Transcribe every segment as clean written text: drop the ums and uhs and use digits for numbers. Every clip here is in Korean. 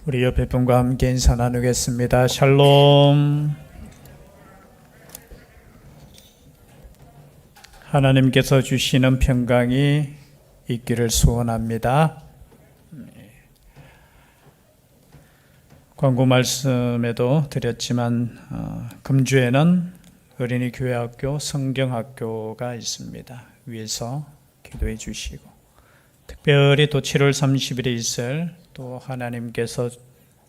우리 옆에 분과 함께 인사 나누겠습니다. 샬롬. 하나님께서 주시는 평강이 있기를 소원합니다. 광고 말씀에도 드렸지만 금주에는 어린이 교회학교 성경학교가 있습니다. 위에서 기도해 주시고, 특별히 또 7월 30일에 있을 또 하나님께서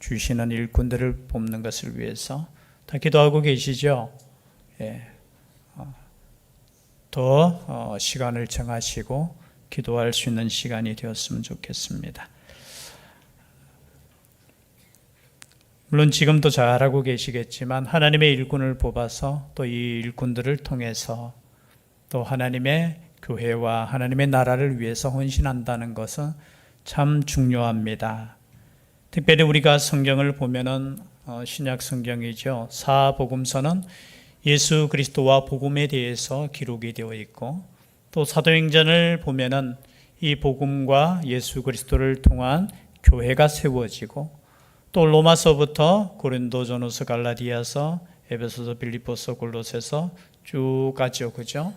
주시는 일꾼들을 뽑는 것을 위해서 다 기도하고 계시죠? 예. 더 시간을 정하시고 기도할 수 있는 시간이 되었으면 좋겠습니다. 물론 지금도 잘하고 계시겠지만 하나님의 일꾼을 뽑아서 또 이 일꾼들을 통해서 또 하나님의 교회와 하나님의 나라를 위해서 헌신한다는 것은 참 중요합니다. 특별히 우리가 성경을 보면은 신약 성경이죠. 사복음서는 예수 그리스도와 복음에 대해서 기록이 되어 있고, 또 사도행전을 보면은 이 복음과 예수 그리스도를 통한 교회가 세워지고, 또 로마서부터 고린도전후서, 갈라디아서, 에베소서, 빌립보서, 골로새서 쭉 가죠, 그죠?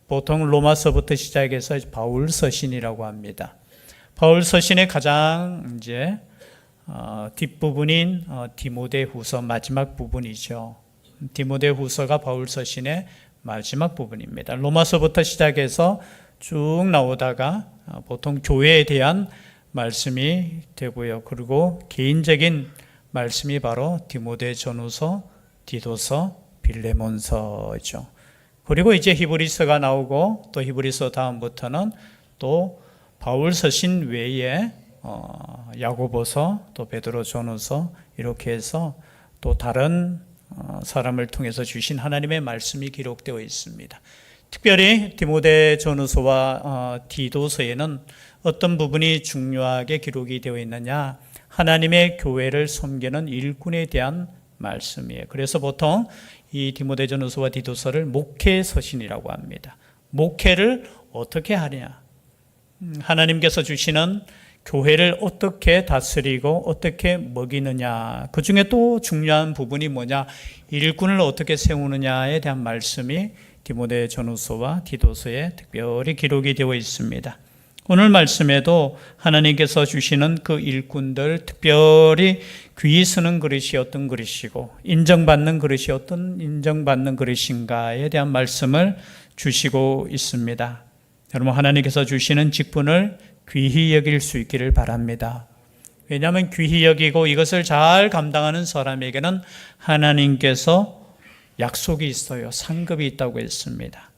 보통 로마서부터 시작해서 바울 서신이라고 합니다. 바울 서신의 가장 뒷부분인 디모데후서 마지막 부분이죠. 디모데후서가 바울 서신의 마지막 부분입니다. 로마서부터 시작해서 쭉 나오다가 보통 교회에 대한 말씀이 되고요. 그리고 개인적인 말씀이 바로 디모데전후서, 디도서, 빌레몬서죠. 그리고 이제 히브리서가 나오고, 또 히브리서 다음부터는 또 바울 서신 외에 야고보서, 또 베드로전후서, 이렇게 해서 또 다른 사람을 통해서 주신 하나님의 말씀이 기록되어 있습니다. 특별히 디모데전후서와 디도서에는 어떤 부분이 중요하게 기록이 되어 있느냐? 하나님의 교회를 섬기는 일꾼에 대한 말씀이에요. 그래서 보통 이 디모데전후서와 디도서를 목회 서신이라고 합니다. 목회를 어떻게 하냐? 하나님께서 주시는 교회를 어떻게 다스리고 어떻게 먹이느냐. 그 중에 또 중요한 부분이 뭐냐? 일꾼을 어떻게 세우느냐에 대한 말씀이 디모데전후서와 디도서에 특별히 기록이 되어 있습니다. 오늘 말씀에도 하나님께서 주시는 그 일꾼들, 특별히 귀히 쓰는 그릇이 어떤 그릇이고 인정받는 그릇이 어떤 인정받는 그릇인가에 대한 말씀을 주시고 있습니다. 여러분, 하나님께서 주시는 직분을 귀히 여길 수 있기를 바랍니다. 왜냐하면 귀히 여기고 이것을 잘 감당하는 사람에게는 하나님께서 약속이 있어요. 상급이 있다고 했습니다.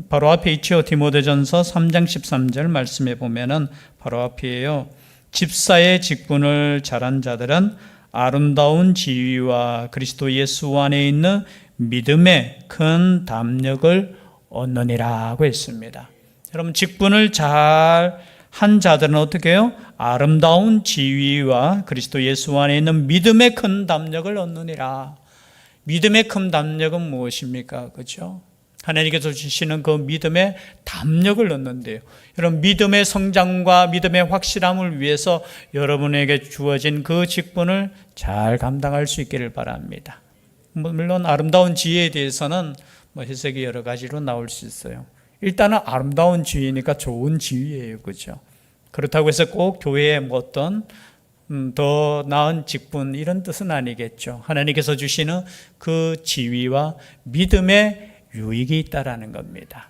바로 앞에 있죠. 디모데전서 3장 13절 말씀에 보면은 바로 앞이에요. 집사의 직분을 잘한 자들은 아름다운 지위와 그리스도 예수 안에 있는 믿음의 큰 담력을 얻느니라고 했습니다. 여러분, 직분을 잘 한 자들은 어떻게 해요? 아름다운 지위와 그리스도 예수 안에 있는 믿음의 큰 담력을 얻느니라. 믿음의 큰 담력은 무엇입니까? 그렇죠? 하나님께서 주시는 그 믿음의 담력을 얻는데요. 여러분, 믿음의 성장과 믿음의 확실함을 위해서 여러분에게 주어진 그 직분을 잘 감당할 수 있기를 바랍니다. 물론 아름다운 지혜에 대해서는 해석이 여러 가지로 나올 수 있어요. 일단은 아름다운 지위니까 좋은 지위예요. 그렇죠? 그렇다고 해서 꼭 교회에 어떤 더 나은 직분 이런 뜻은 아니겠죠. 하나님께서 주시는 그 지위와 믿음의 유익이 있다라는 겁니다.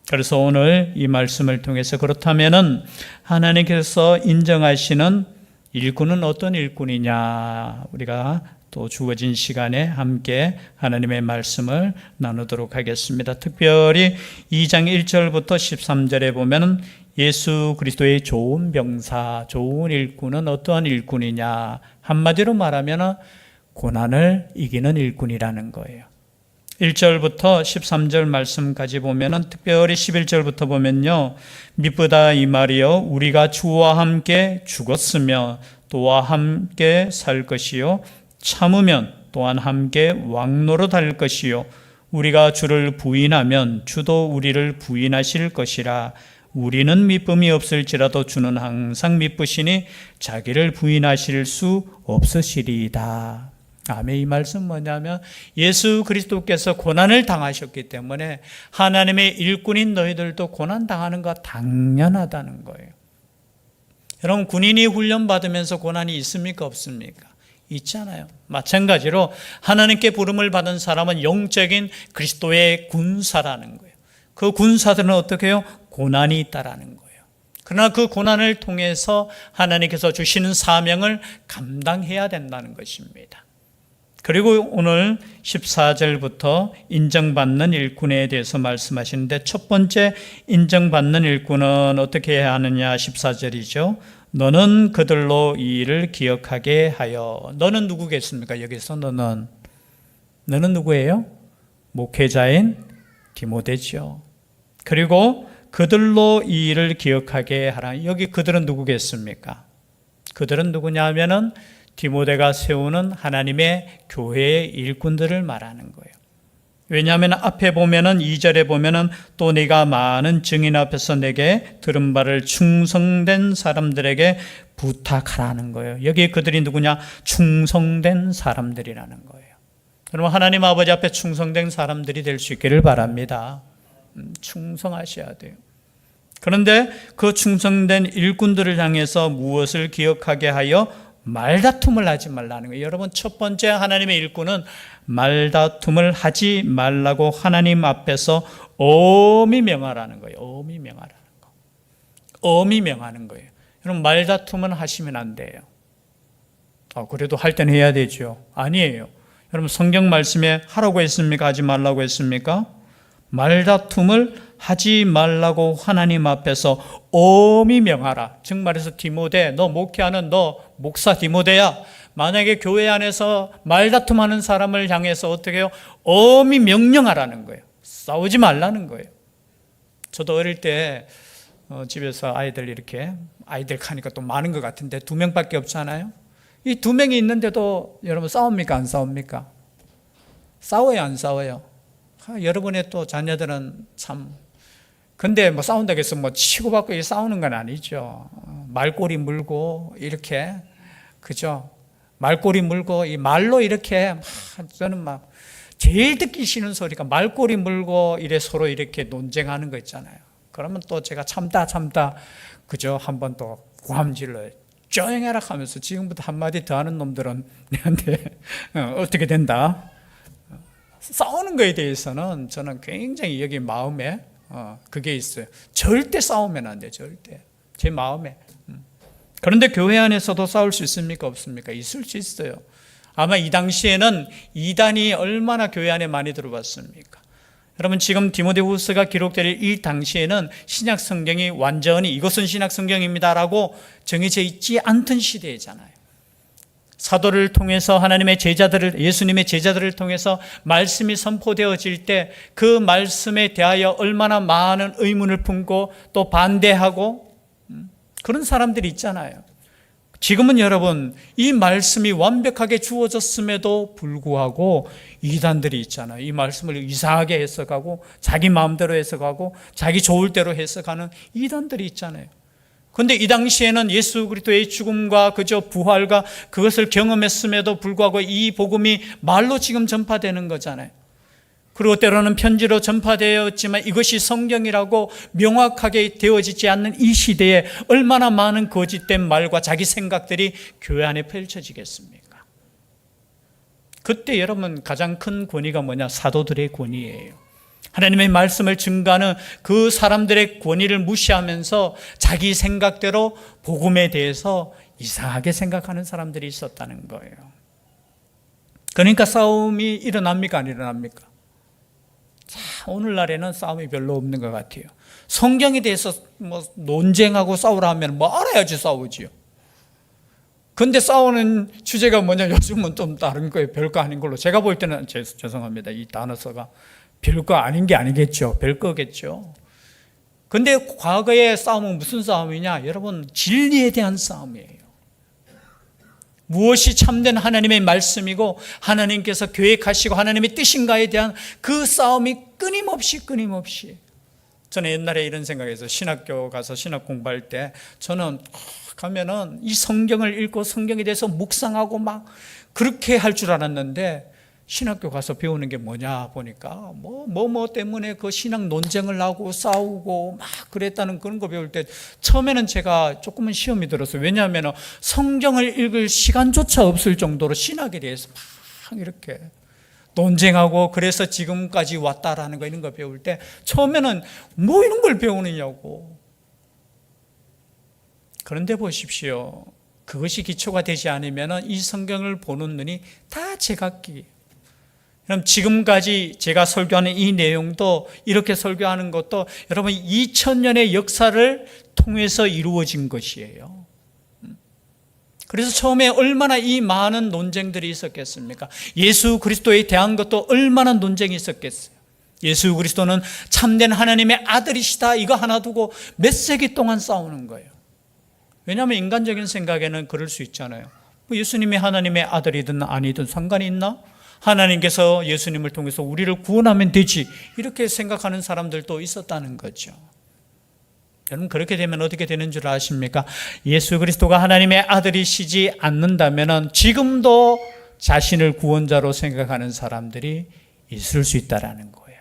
그래서 오늘 이 말씀을 통해서 그렇다면은 하나님께서 인정하시는 일꾼은 어떤 일꾼이냐, 우리가 또 주어진 시간에 함께 하나님의 말씀을 나누도록 하겠습니다. 특별히 2장 1절부터 13절에 보면은 예수 그리스도의 좋은 병사, 좋은 일꾼은 어떠한 일꾼이냐, 한마디로 말하면 고난을 이기는 일꾼이라는 거예요. 1절부터 13절 말씀까지 보면은, 특별히 11절부터 보면요, 미쁘다 이 말이요, 우리가 주와 함께 죽었으며 또와 함께 살 것이요, 참으면 또한 함께 왕노릇할 것이요, 우리가 주를 부인하면 주도 우리를 부인하실 것이라. 우리는 미쁨이 없을지라도 주는 항상 미쁘시니 자기를 부인하실 수 없으시리이다. 아멘. 이 말씀 뭐냐면 예수 그리스도께서 고난을 당하셨기 때문에 하나님의 일꾼인 너희들도 고난 당하는 거 당연하다는 거예요. 여러분, 군인이 훈련받으면서 고난이 있습니까? 없습니까? 있잖아요. 마찬가지로 하나님께 부름을 받은 사람은 영적인 그리스도의 군사라는 거예요. 그 군사들은 어떻게 해요? 고난이 있다라는 거예요. 그러나 그 고난을 통해서 하나님께서 주시는 사명을 감당해야 된다는 것입니다. 그리고 오늘 14절부터 인정받는 일꾼에 대해서 말씀하시는데, 첫 번째 인정받는 일꾼은 어떻게 해야 하느냐? 14절이죠. 너는 그들로 이 일을 기억하게 하여. 너는 누구겠습니까? 여기서 너는 누구예요? 목회자인 디모데죠. 그리고 그들로 이 일을 기억하게 하라. 여기 그들은 누구겠습니까? 그들은 누구냐 하면은 디모데가 세우는 하나님의 교회의 일꾼들을 말하는 거예요. 왜냐하면 앞에 보면은 2절에 보면은 또 네가 많은 증인 앞에서 내게 들은 바를 충성된 사람들에게 부탁하라는 거예요. 여기 그들이 누구냐? 충성된 사람들이라는 거예요. 그러면 하나님 아버지 앞에 충성된 사람들이 될 수 있기를 바랍니다. 충성하셔야 돼요. 그런데 그 충성된 일꾼들을 향해서 무엇을 기억하게 하여? 말다툼을 하지 말라는 거예요. 여러분, 첫 번째 하나님의 일꾼은 말다툼을 하지 말라고 하나님 앞에서 엄히 명하라는 거예요. 엄히 명하라는 거. 엄히 명하는 거예요. 여러분, 말다툼은 하시면 안 돼요. 그래도 할 때는 해야 되죠. 아니에요. 여러분, 성경 말씀에 하라고 했습니까? 하지 말라고 했습니까? 말다툼을 하지 말라고 하나님 앞에서 엄히 명하라. 즉 말해서 디모데, 너 목회하는 너 목사 디모데야, 만약에 교회 안에서 말다툼하는 사람을 향해서 어떻게 해요? 엄히 명령하라는 거예요. 싸우지 말라는 거예요. 저도 어릴 때 집에서 아이들 가니까 또 많은 것 같은데 2명밖에 없잖아요. 이 2명이 있는데도 여러분 싸웁니까? 안 싸웁니까? 싸워요, 안 싸워요? 여러분의 또 자녀들은 참, 근데 뭐 싸운다고 해서 뭐 치고받고 싸우는 건 아니죠. 말꼬리 물고 이렇게, 그죠? 말꼬리 물고 이 말로 이렇게 저는 막 제일 듣기 싫은 소리가 말꼬리 물고 이래 서로 이렇게 논쟁하는 거 있잖아요. 그러면 또 제가 참다 그죠? 한번 또 고함질러요. 조용해라 하면서 지금부터 한마디 더 하는 놈들은 내한테 어떻게 된다? 싸우는 거에 대해서는 저는 굉장히 여기 마음에 그게 있어요. 절대 싸우면 안 돼요. 절대. 제 마음에. 그런데 교회 안에서도 싸울 수 있습니까? 없습니까? 있을 수 있어요. 아마 이 당시에는 이단이 얼마나 교회 안에 많이 들어왔습니까? 여러분, 지금 디모데후서가 기록될 이 당시에는 신약 성경이 완전히 이것은 신약 성경입니다라고 정해져 있지 않던 시대잖아요. 사도를 통해서 하나님의 제자들을, 예수님의 제자들을 통해서 말씀이 선포되어질 때 그 말씀에 대하여 얼마나 많은 의문을 품고 또 반대하고 그런 사람들이 있잖아요. 지금은 여러분, 이 말씀이 완벽하게 주어졌음에도 불구하고 이단들이 있잖아요. 이 말씀을 이상하게 해석하고 자기 마음대로 해석하고 자기 좋을 대로 해석하는 이단들이 있잖아요. 그런데 이 당시에는 예수 그리스도의 죽음과 그저 부활과 그것을 경험했음에도 불구하고 이 복음이 말로 지금 전파되는 거잖아요. 그리고 때로는 편지로 전파되었지만 이것이 성경이라고 명확하게 되어지지 않는 이 시대에 얼마나 많은 거짓된 말과 자기 생각들이 교회 안에 펼쳐지겠습니까? 그때 여러분, 가장 큰 권위가 뭐냐? 사도들의 권위예요. 하나님의 말씀을 증거하는 그 사람들의 권위를 무시하면서 자기 생각대로 복음에 대해서 이상하게 생각하는 사람들이 있었다는 거예요. 그러니까 싸움이 일어납니까? 안 일어납니까? 자, 오늘날에는 싸움이 별로 없는 것 같아요. 성경에 대해서 뭐 논쟁하고 싸우라 하면 뭐 알아야지 싸우지요. 근데 싸우는 주제가 뭐냐? 요즘은 좀 다른 거예요. 별거 아닌 걸로. 제가 볼 때는 죄송합니다. 이 단어서가 별거 아닌 게 아니겠죠. 별거겠죠. 근데 과거의 싸움은 무슨 싸움이냐? 여러분, 진리에 대한 싸움이에요. 무엇이 참된 하나님의 말씀이고 하나님께서 계획하시고 하나님의 뜻인가에 대한 그 싸움이 끊임없이 저는 옛날에 이런 생각해서 신학교 가서 신학 공부할 때 저는 가면은 이 성경을 읽고 성경에 대해서 묵상하고 막 그렇게 할 줄 알았는데 신학교 가서 배우는 게 뭐냐 보니까 뭐 때문에 그 신학 논쟁을 하고 싸우고 막 그랬다는 그런 거 배울 때 처음에는 제가 조금은 시험이 들었어요. 왜냐하면 성경을 읽을 시간조차 없을 정도로 신학에 대해서 막 이렇게 논쟁하고 그래서 지금까지 왔다라는 거 이런 거 배울 때 처음에는 뭐 이런 걸 배우느냐고. 그런데 보십시오. 그것이 기초가 되지 않으면 이 성경을 보는 눈이 다 제각기. 그럼 지금까지 제가 설교하는 이 내용도 이렇게 설교하는 것도 여러분 2000년의 역사를 통해서 이루어진 것이에요. 그래서 처음에 얼마나 이 많은 논쟁들이 있었겠습니까? 예수 그리스도에 대한 것도 얼마나 논쟁이 있었겠어요. 예수 그리스도는 참된 하나님의 아들이시다 이거 하나 두고 몇 세기 동안 싸우는 거예요. 왜냐하면 인간적인 생각에는 그럴 수 있잖아요. 예수님이 하나님의 아들이든 아니든 상관이 있나? 하나님께서 예수님을 통해서 우리를 구원하면 되지 이렇게 생각하는 사람들도 있었다는 거죠. 여러분 그렇게 되면 어떻게 되는 줄 아십니까? 예수 그리스도가 하나님의 아들이시지 않는다면 지금도 자신을 구원자로 생각하는 사람들이 있을 수 있다는 거예요.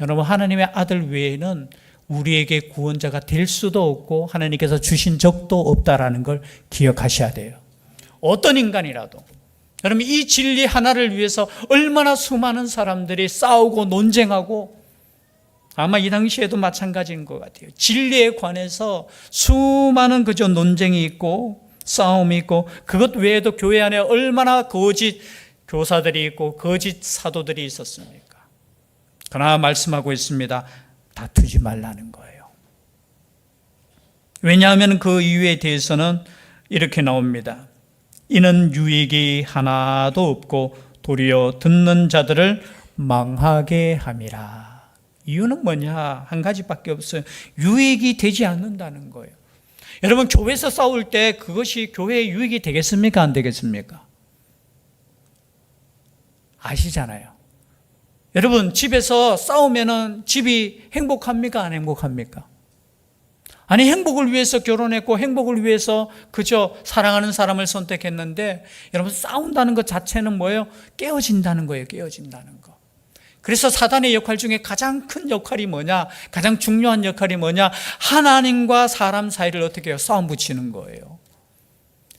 여러분 하나님의 아들 외에는 우리에게 구원자가 될 수도 없고 하나님께서 주신 적도 없다라는 걸 기억하셔야 돼요. 어떤 인간이라도. 여러분 이 진리 하나를 위해서 얼마나 수많은 사람들이 싸우고 논쟁하고 아마 이 당시에도 마찬가지인 것 같아요. 진리에 관해서 수많은 그저 논쟁이 있고 싸움이 있고 그것 외에도 교회 안에 얼마나 거짓 교사들이 있고 거짓 사도들이 있었습니까? 그러나 말씀하고 있습니다. 다투지 말라는 거예요. 왜냐하면 그 이유에 대해서는 이렇게 나옵니다. 이는 유익이 하나도 없고 도리어 듣는 자들을 망하게 함이라. 이유는 뭐냐? 한 가지밖에 없어요. 유익이 되지 않는다는 거예요. 여러분 교회에서 싸울 때 그것이 교회에 유익이 되겠습니까? 안 되겠습니까? 아시잖아요. 여러분 집에서 싸우면은 집이 행복합니까? 안 행복합니까? 아니 행복을 위해서 결혼했고 행복을 위해서 그저 사랑하는 사람을 선택했는데 여러분 싸운다는 것 자체는 뭐예요? 깨어진다는 거예요. 깨어진다는 거. 그래서 사단의 역할 중에 가장 큰 역할이 뭐냐? 가장 중요한 역할이 뭐냐? 하나님과 사람 사이를 어떻게 해요? 싸움 붙이는 거예요.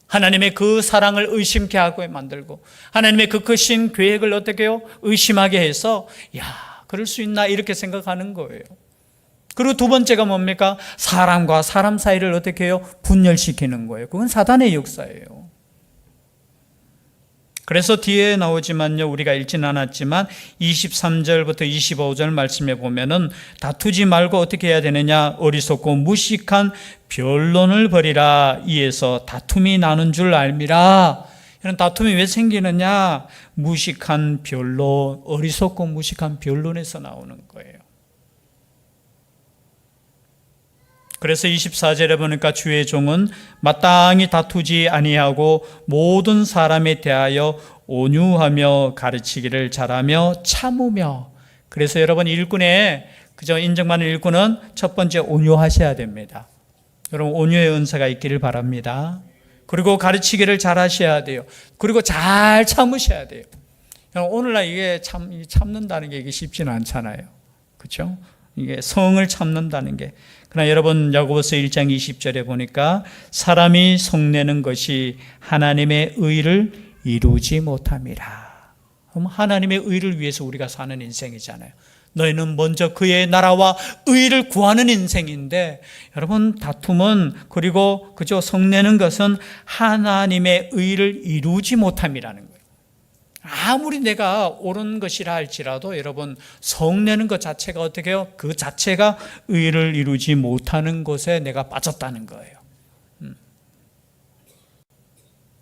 하나님의 그 사랑을 의심케 하고 만들고 하나님의 그 크신 계획을 어떻게 해요? 의심하게 해서 야 그럴 수 있나 이렇게 생각하는 거예요. 그리고 두 번째가 뭡니까? 사람과 사람 사이를 어떻게 해요? 분열시키는 거예요. 그건 사단의 역사예요. 그래서 뒤에 나오지만요, 우리가 읽지는 않았지만 23절부터 25절 말씀에 보면은 다투지 말고 어떻게 해야 되느냐? 어리석고 무식한 변론을 벌이라. 이에서 다툼이 나는 줄 알미라. 이런 다툼이 왜 생기느냐? 무식한 변론, 어리석고 무식한 변론에서 나오는 거예요. 그래서 24절에 보니까 주의 종은 마땅히 다투지 아니하고 모든 사람에 대하여 온유하며 가르치기를 잘하며 참으며. 그래서 여러분 일꾼에 그저 인정받는 일꾼은 첫 번째 온유하셔야 됩니다. 여러분 온유의 은사가 있기를 바랍니다. 그리고 가르치기를 잘하셔야 돼요. 그리고 잘 참으셔야 돼요. 오늘날 이게 참는다는 게 이게 쉽지는 않잖아요. 그렇죠? 이게 성을 참는다는 게. 그러나 여러분 야고보서 1장 20절에 보니까 사람이 성내는 것이 하나님의 의를 이루지 못함이라. 그럼 하나님의 의를 위해서 우리가 사는 인생이잖아요. 너희는 먼저 그의 나라와 의를 구하는 인생인데 여러분 다툼은 그리고 그저 성내는 것은 하나님의 의를 이루지 못함이라는 거예요. 아무리 내가 옳은 것이라 할지라도 여러분 성내는 것 자체가 어떻게 해요? 그 자체가 의를 이루지 못하는 것에 내가 빠졌다는 거예요.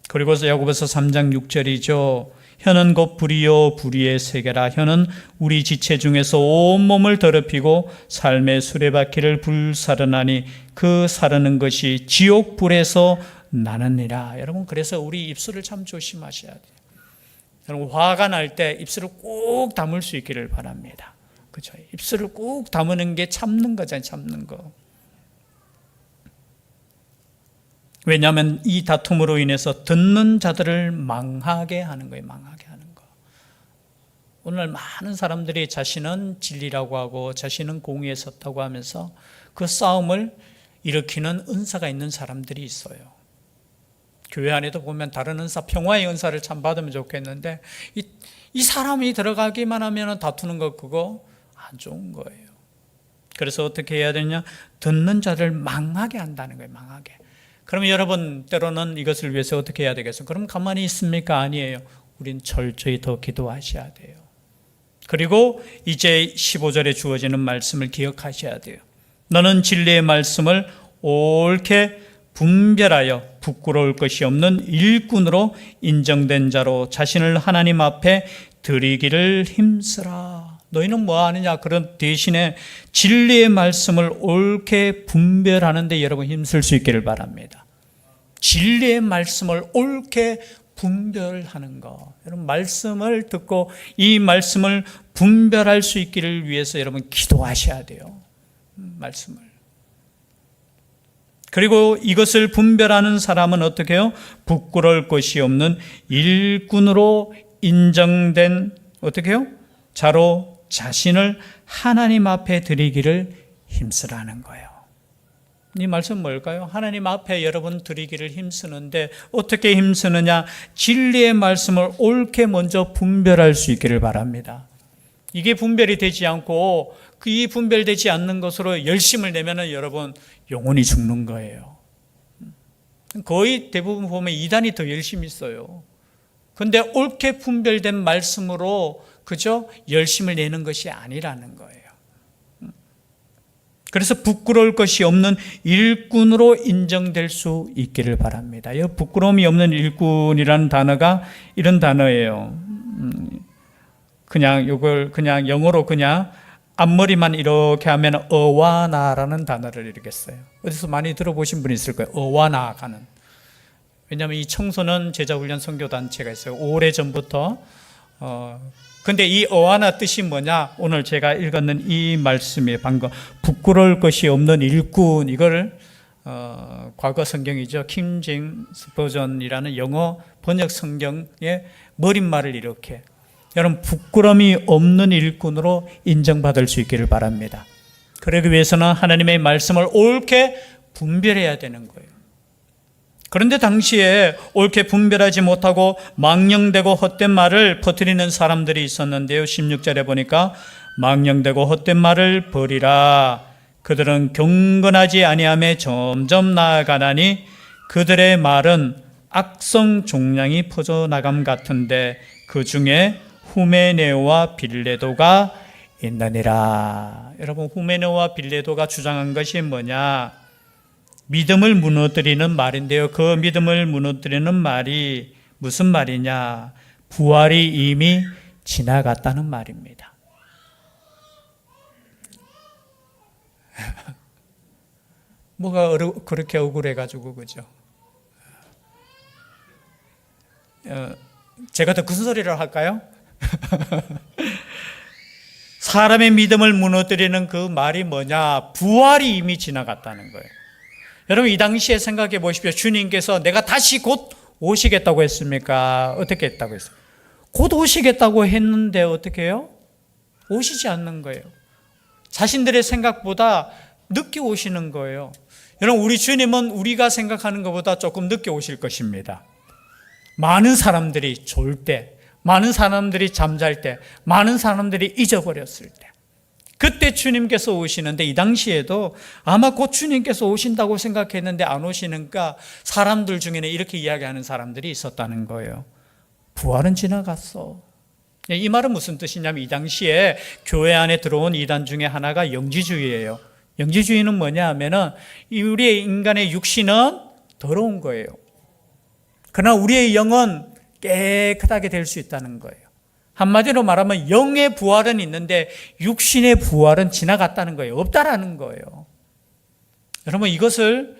그리고서 야고보서 3장 6절이죠. 혀는 곧 불이요 불의의 세계라. 혀는 우리 지체 중에서 온몸을 더럽히고 삶의 수레바퀴를 불사르나니 그 사르는 것이 지옥 불에서 나느니라. 여러분 그래서 우리 입술을 참 조심하셔야 돼요. 여러분 화가 날 때 입술을 꼭 다물 수 있기를 바랍니다. 그죠? 입술을 꾹 다무는 게 참는 거잖아요. 참는 거. 왜냐하면 이 다툼으로 인해서 듣는 자들을 망하게 하는 거예요. 망하게 하는 거. 오늘 많은 사람들이 자신은 진리라고 하고 자신은 공의에 섰다고 하면서 그 싸움을 일으키는 은사가 있는 사람들이 있어요. 교회 안에도 보면 다른 은사, 평화의 은사를 참 받으면 좋겠는데 이 사람이 들어가기만 하면 다투는 거 그거 안 좋은 거예요. 그래서 어떻게 해야 되냐? 듣는 자를 망하게 한다는 거예요. 망하게. 그러면 여러분 때로는 이것을 위해서 어떻게 해야 되겠어요? 그럼 가만히 있습니까? 아니에요. 우린 철저히 더 기도하셔야 돼요. 그리고 이제 15절에 주어지는 말씀을 기억하셔야 돼요. 너는 진리의 말씀을 옳게 분별하여 부끄러울 것이 없는 일꾼으로 인정된 자로 자신을 하나님 앞에 드리기를 힘쓰라. 너희는 뭐 하느냐? 그런 대신에 진리의 말씀을 옳게 분별하는 데 여러분 힘쓸 수 있기를 바랍니다. 진리의 말씀을 옳게 분별하는 것. 여러분 말씀을 듣고 이 말씀을 분별할 수 있기를 위해서 여러분 기도하셔야 돼요. 말씀을. 그리고 이것을 분별하는 사람은 어떻게 해요? 부끄러울 것이 없는 일꾼으로 인정된 어떻게 해요? 자로 자신을 하나님 앞에 드리기를 힘쓰라는 거예요. 이 말씀 뭘까요? 하나님 앞에 여러분 드리기를 힘쓰는데 어떻게 힘쓰느냐? 진리의 말씀을 옳게 먼저 분별할 수 있기를 바랍니다. 이게 분별이 되지 않고 이 분별되지 않는 것으로 열심을 내면은 여러분 영혼이 죽는 거예요. 거의 대부분 보면 이단이 더 열심히 있어요. 근데 옳게 분별된 말씀으로 그저 열심을 내는 것이 아니라는 거예요. 그래서 부끄러울 것이 없는 일꾼으로 인정될 수 있기를 바랍니다. 이 부끄러움이 없는 일꾼이라는 단어가 이런 단어예요. 그냥 이걸 그냥 영어로 그냥 앞머리만 이렇게 하면 어와나라는 단어를 이렇게 써요. 어디서 많이 들어보신 분이 있을 거예요. 어와나가는. 왜냐하면 이 청소년 제자훈련 선교단체가 있어요. 오래전부터. 근데 이 어와나 뜻이 뭐냐? 오늘 제가 읽었는 이 말씀이 방금 부끄러울 것이 없는 일꾼, 이걸 과거 성경이죠. 킹 제임스 버전이라는 영어 번역 성경의 머릿말을 이렇게 여러분 부끄러움이 없는 일꾼으로 인정받을 수 있기를 바랍니다. 그러기 위해서는 하나님의 말씀을 옳게 분별해야 되는 거예요. 그런데 당시에 옳게 분별하지 못하고 망령되고 헛된 말을 퍼뜨리는 사람들이 있었는데요. 16절에 보니까 망령되고 헛된 말을 버리라. 그들은 경건하지 아니함에 점점 나아가나니 그들의 말은 악성 종량이 퍼져나감 같은데 그 중에 후메네오와 빌레도가 있느니라. 여러분 후메네오와 빌레도가 주장한 것이 뭐냐? 믿음을 무너뜨리는 말인데요. 그 믿음을 무너뜨리는 말이 무슨 말이냐? 부활이 이미 지나갔다는 말입니다. 뭐가 그렇게 억울해가지고 그죠? 제가 더 큰 소리를 할까요? 사람의 믿음을 무너뜨리는 그 말이 뭐냐? 부활이 이미 지나갔다는 거예요. 여러분 이 당시에 생각해 보십시오. 주님께서 내가 다시 곧 오시겠다고 했습니까? 어떻게 했다고 했어요? 곧 오시겠다고 했는데 어떻게 해요? 오시지 않는 거예요. 자신들의 생각보다 늦게 오시는 거예요. 여러분 우리 주님은 우리가 생각하는 것보다 조금 늦게 오실 것입니다. 많은 사람들이 졸 때, 많은 사람들이 잠잘 때, 많은 사람들이 잊어버렸을 때 그때 주님께서 오시는데 이 당시에도 아마 곧 주님께서 오신다고 생각했는데 안 오시니까 사람들 중에는 이렇게 이야기하는 사람들이 있었다는 거예요. 부활은 지나갔어. 이 말은 무슨 뜻이냐면 이 당시에 교회 안에 들어온 이단 중에 하나가 영지주의예요. 영지주의는 뭐냐 하면은 우리의 인간의 육신은 더러운 거예요. 그러나 우리의 영은 깨끗하게 될 수 있다는 거예요. 한마디로 말하면 영의 부활은 있는데 육신의 부활은 지나갔다는 거예요. 없다라는 거예요. 여러분 이것을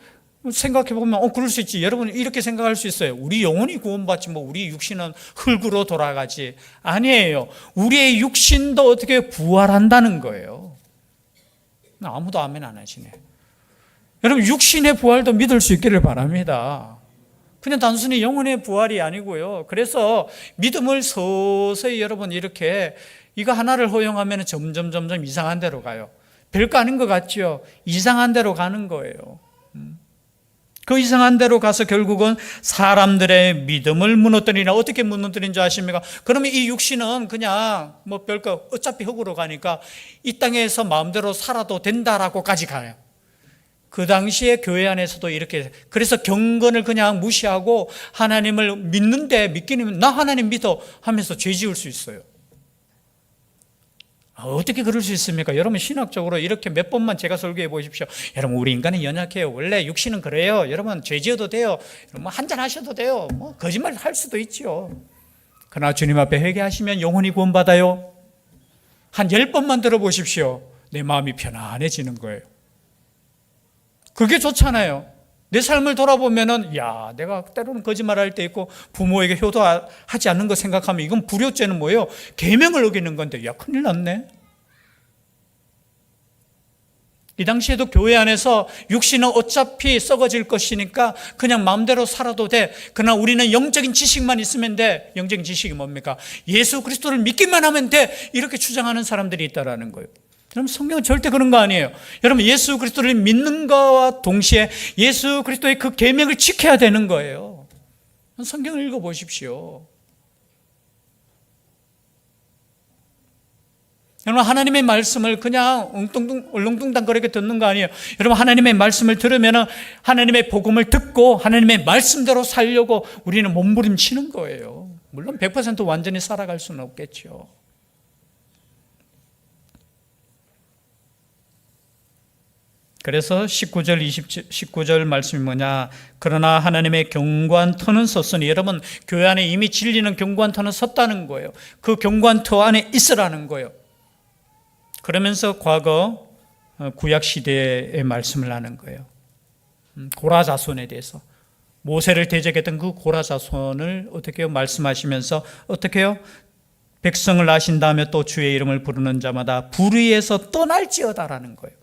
생각해보면 그럴 수 있지. 여러분 이렇게 생각할 수 있어요. 우리 영혼이 구원받지 뭐 우리 육신은 흙으로 돌아가지. 아니에요. 우리의 육신도 어떻게 부활한다는 거예요. 아무도 아멘 안 하시네. 여러분 육신의 부활도 믿을 수 있기를 바랍니다. 그냥 단순히 영혼의 부활이 아니고요. 그래서 믿음을 서서히 여러분 이렇게 이거 하나를 허용하면 점점 이상한 데로 가요. 별거 아닌 것 같죠? 이상한 데로 가는 거예요. 그 이상한 데로 가서 결국은 사람들의 믿음을 무너뜨리나. 어떻게 무너뜨린 줄 아십니까? 그러면 이 육신은 그냥 뭐 별거 어차피 흙으로 가니까 이 땅에서 마음대로 살아도 된다라고까지 가요. 그 당시에 교회 안에서도 이렇게, 그래서 경건을 그냥 무시하고 하나님을 믿는데 믿기는 나 하나님 믿어 하면서 죄 지을 수 있어요. 어떻게 그럴 수 있습니까? 여러분 신학적으로 이렇게 몇 번만 제가 설교해 보십시오. 여러분 우리 인간은 연약해요. 원래 육신은 그래요. 여러분 죄 지어도 돼요. 뭐 한잔 하셔도 돼요. 뭐 거짓말 할 수도 있죠. 그러나 주님 앞에 회개하시면 영혼이 구원받아요. 한 10번만 들어보십시오. 내 마음이 편안해지는 거예요. 그게 좋잖아요. 내 삶을 돌아보면은 내가 때로는 거짓말할 때 있고 부모에게 효도하지 않는 거 생각하면 이건 불효죄는 뭐예요? 계명을 어기는 건데 큰일 났네. 이 당시에도 교회 안에서 육신은 어차피 썩어질 것이니까 그냥 마음대로 살아도 돼. 그러나 우리는 영적인 지식만 있으면 돼. 영적인 지식이 뭡니까? 예수 그리스도를 믿기만 하면 돼. 이렇게 주장하는 사람들이 있다라는 거예요. 여러분 성경은 절대 그런 거 아니에요. 여러분 예수 그리스도를 믿는 것과 동시에 예수 그리스도의 그 계명을 지켜야 되는 거예요. 성경을 읽어보십시오. 여러분 하나님의 말씀을 그냥 얼렁뚱땅거리게 듣는 거 아니에요. 여러분 하나님의 말씀을 들으면 하나님의 복음을 듣고 하나님의 말씀대로 살려고 우리는 몸부림치는 거예요. 물론 100% 완전히 살아갈 수는 없겠죠. 그래서 19절 말씀이 뭐냐? 그러나 하나님의 경관터는 섰으니. 여러분 교회 안에 이미 진리는 경관터는 섰다는 거예요. 그 경관터 안에 있으라는 거예요. 그러면서 과거 구약 시대의 말씀을 하는 거예요. 고라 자손에 대해서 모세를 대적했던 그 고라 자손을 어떻게 해요? 말씀하시면서 어떻게 해요? 백성을 아신 다음에 또 주의 이름을 부르는 자마다 불의에서 떠날지어다라는 거예요.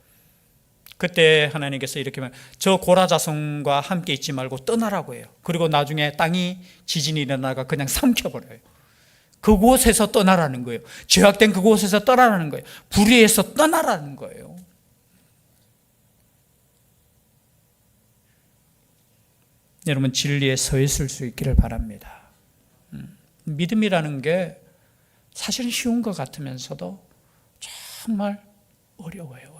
그때 하나님께서 이렇게 말해요. 저 고라 자손과 함께 있지 말고 떠나라고 해요. 그리고 나중에 땅이 지진이 일어나가 그냥 삼켜버려요. 그곳에서 떠나라는 거예요. 죄악된 그곳에서 떠나라는 거예요. 불의에서 떠나라는 거예요. 여러분 진리에 서 있을 수 있기를 바랍니다. 믿음이라는 게 사실은 쉬운 것 같으면서도 정말 어려워요.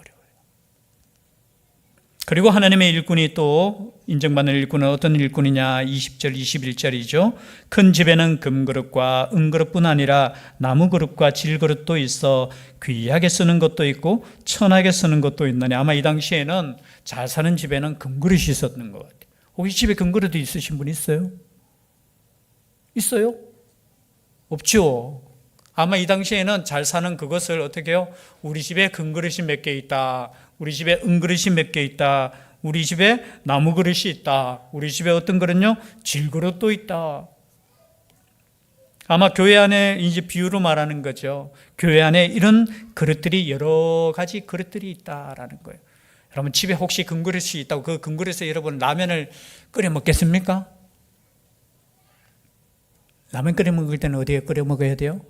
그리고 하나님의 일꾼이 또 인정받는 일꾼은 어떤 일꾼이냐? 20절 21절이죠. 큰 집에는 금그릇과 은그릇뿐 아니라 나무그릇과 질그릇도 있어 귀하게 쓰는 것도 있고 천하게 쓰는 것도 있느니. 아마 이 당시에는 잘 사는 집에는 금그릇이 있었는 것 같아요. 혹시 집에 금그릇이 있으신 분 있어요? 있어요? 없죠. 아마 이 당시에는 잘 사는 그것을 어떻게 해요? 우리 집에 금그릇이 몇 개 있다. 우리 집에 은그릇이 몇 개 있다. 우리 집에 나무그릇이 있다. 우리 집에 어떤 그릇요? 질그릇도 있다. 아마 교회 안에 이제 비유로 말하는 거죠. 교회 안에 이런 그릇들이 여러 가지 그릇들이 있다라는 거예요. 여러분 집에 혹시 금그릇이 있다고 그 금그릇에 여러분 라면을 끓여 먹겠습니까? 라면 끓여 먹을 때는 어디에 끓여 먹어야 돼요?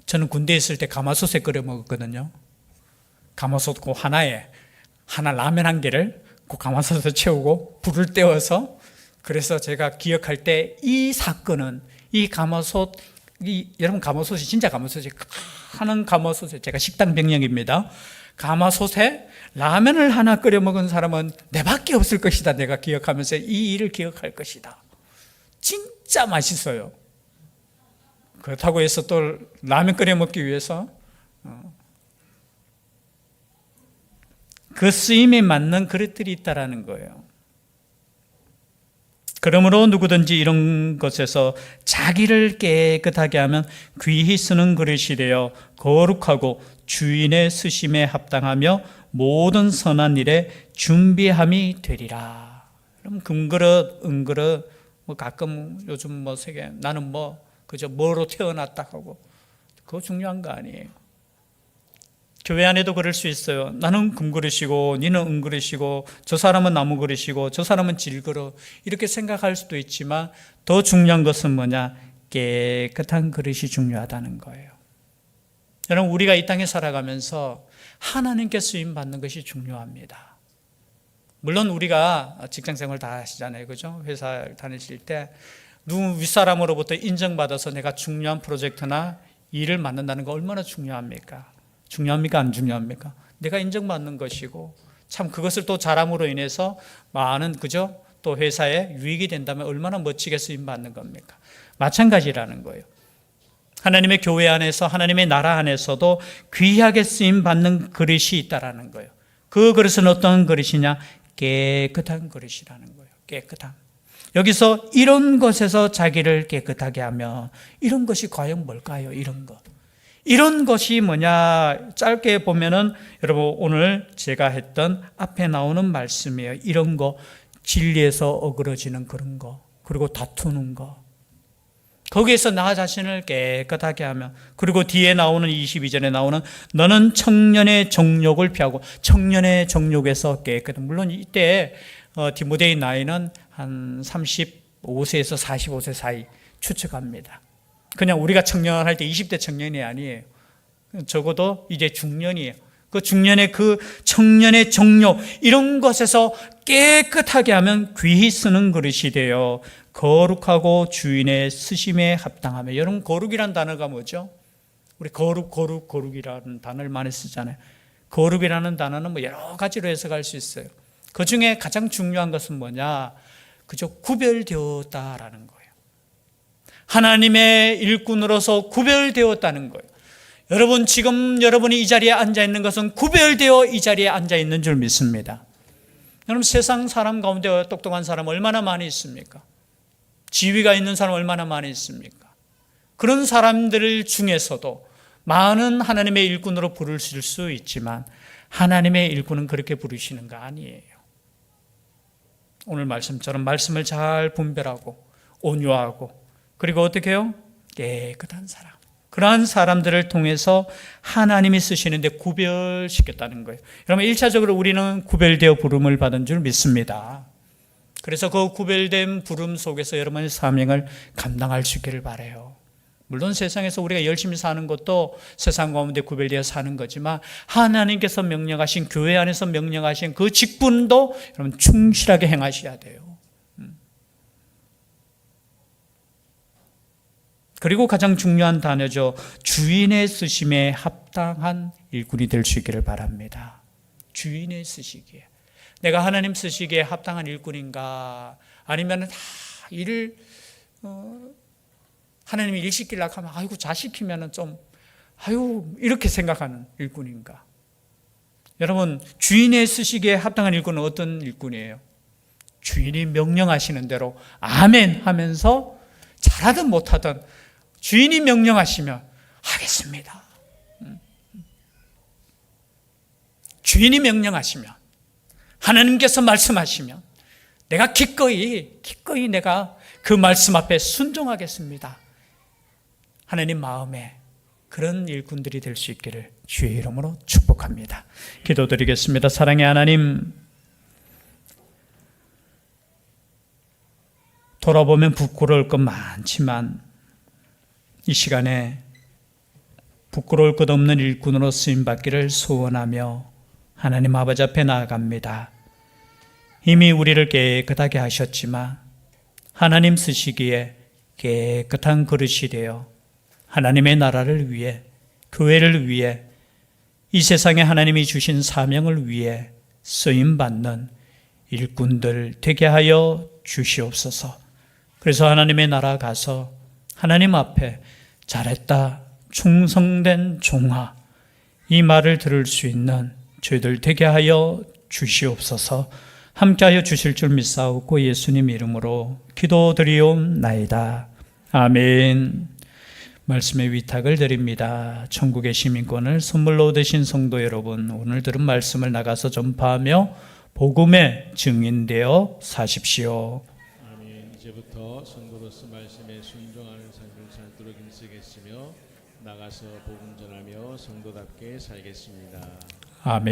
저는 군대에 있을 때 가마솥에 끓여 먹었거든요. 가마솥 그 하나 라면 한 개를 그 가마솥에 채우고 불을 떼워서, 그래서 제가 기억할 때 이 사건은 이 가마솥, 여러분 가마솥이 진짜 가마솥이 하는 가마솥에, 제가 식당 병력입니다. 가마솥에 라면을 하나 끓여 먹은 사람은 내밖에 없을 것이다. 내가 기억하면서 이 일을 기억할 것이다. 진짜 맛있어요. 그렇다고 해서 또 라면 끓여 먹기 위해서 그 쓰임에 맞는 그릇들이 있다라는 거예요. 그러므로 누구든지 이런 것에서 자기를 깨끗하게 하면 귀히 쓰는 그릇이 되어 거룩하고 주인의 쓰심에 합당하며 모든 선한 일에 준비함이 되리라. 그럼 금그릇, 은그릇, 뭐 가끔 요즘 뭐 세계 나는 뭐 그저 뭐로 태어났다 하고 그거 중요한 거 아니에요. 교회 안에도 그럴 수 있어요. 나는 금그릇이고 니는 은그릇이고 저 사람은 나무그릇이고 저 사람은 질그릇 이렇게 생각할 수도 있지만 더 중요한 것은 뭐냐? 깨끗한 그릇이 중요하다는 거예요. 여러분 우리가 이 땅에 살아가면서 하나님께 쓰임받는 것이 중요합니다. 물론 우리가 직장생활 다 하시잖아요. 그죠? 회사 다니실 때 누구 윗사람으로부터 인정받아서 내가 중요한 프로젝트나 일을 맡는다는 거 얼마나 중요합니까? 중요합니까? 안 중요합니까? 내가 인정받는 것이고 참 그것을 또 잘함으로 인해서 많은 그죠? 또 회사에 유익이 된다면 얼마나 멋지게 쓰임받는 겁니까? 마찬가지라는 거예요. 하나님의 교회 안에서 하나님의 나라 안에서도 귀하게 쓰임받는 그릇이 있다라는 거예요. 그 그릇은 어떤 그릇이냐? 깨끗한 그릇이라는 거예요. 깨끗함. 여기서 이런 것에서 자기를 깨끗하게 하면 이런 것이 과연 뭘까요? 이런 것. 이런 것이 뭐냐? 짧게 보면은 여러분 오늘 제가 했던 앞에 나오는 말씀이에요. 이런 거 진리에서 어그러지는 그런 거 그리고 다투는 거 거기에서 나 자신을 깨끗하게 하면 그리고 뒤에 나오는 22절에 나오는 너는 청년의 정욕을 피하고 청년의 정욕에서 깨끗한 물론 이때 디모데의 나이는 한 35세에서 45세 사이 추측합니다. 그냥 우리가 청년할 때 20대 청년이 아니에요. 적어도 이제 중년이에요. 그 중년의 그 청년의 정욕 이런 것에서 깨끗하게 하면 귀히 쓰는 그릇이 되어 거룩하고 주인의 쓰심에 합당하며. 여러분 거룩이란 단어가 뭐죠? 우리 거룩이라는 단어를 많이 쓰잖아요. 거룩이라는 단어는 뭐 여러 가지로 해석할 수 있어요. 그 중에 가장 중요한 것은 뭐냐? 그저 구별되었다라는 거예요. 하나님의 일꾼으로서 구별되었다는 거예요. 여러분 지금 여러분이 이 자리에 앉아 있는 것은 구별되어 이 자리에 앉아 있는 줄 믿습니다. 여러분 세상 사람 가운데 똑똑한 사람 얼마나 많이 있습니까? 지위가 있는 사람 얼마나 많이 있습니까? 그런 사람들 중에서도 많은 하나님의 일꾼으로 부르실 수 있지만 하나님의 일꾼은 그렇게 부르시는 거 아니에요. 오늘 말씀처럼 말씀을 잘 분별하고 온유하고 그리고 어떻게 해요? 깨끗한 사람. 그러한 사람들을 통해서 하나님이 쓰시는데 구별시켰다는 거예요. 여러분 1차적으로 우리는 구별되어 부름을 받은 줄 믿습니다. 그래서 그 구별된 부름 속에서 여러분의 사명을 감당할 수 있기를 바라요. 물론 세상에서 우리가 열심히 사는 것도 세상 가운데 구별되어 사는 거지만 하나님께서 명령하신 교회 안에서 명령하신 그 직분도 여러분 충실하게 행하셔야 돼요. 그리고 가장 중요한 단어죠. 주인의 쓰심에 합당한 일꾼이 될 수 있기를 바랍니다. 주인의 쓰시기에. 내가 하나님 쓰시기에 합당한 일꾼인가? 아니면 다 일을 하나님이 일 시키려고 하면 아이고 자 시키면은 좀 이렇게 생각하는 일꾼인가? 여러분 주인의 쓰시기에 합당한 일꾼은 어떤 일꾼이에요? 주인이 명령하시는 대로 아멘 하면서 잘하든 못하든 주인이 명령하시면 하겠습니다. 주인이 명령하시면 하나님께서 말씀하시면 내가 기꺼이 내가 그 말씀 앞에 순종하겠습니다. 하나님 마음에 그런 일꾼들이 될 수 있기를 주의 이름으로 축복합니다. 기도드리겠습니다. 사랑의 하나님, 돌아보면 부끄러울 것 많지만 이 시간에 부끄러울 것 없는 일꾼으로 쓰임받기를 소원하며 하나님 아버지 앞에 나아갑니다. 이미 우리를 깨끗하게 하셨지만 하나님 쓰시기에 깨끗한 그릇이 되어 하나님의 나라를 위해, 교회를 위해, 이 세상에 하나님이 주신 사명을 위해 쓰임받는 일꾼들 되게 하여 주시옵소서. 그래서 하나님의 나라 가서 하나님 앞에 잘했다, 충성된 종아, 이 말을 들을 수 있는 저희들 되게 하여 주시옵소서. 함께하여 주실 줄 믿사옵고 예수님 이름으로 기도드리옵나이다. 아멘. 말씀의 위탁을 드립니다. 천국의 시민권을 선물로 얻으신 성도 여러분, 오늘 들은 말씀을 나가서 전파하며 복음의 증인되어 사십시오. 아멘. 이제부터 성도로서 말씀에 순종하는 삶을 살도록 힘쓰겠으며 나가서 복음 전하며 성도답게 살겠습니다. 아멘.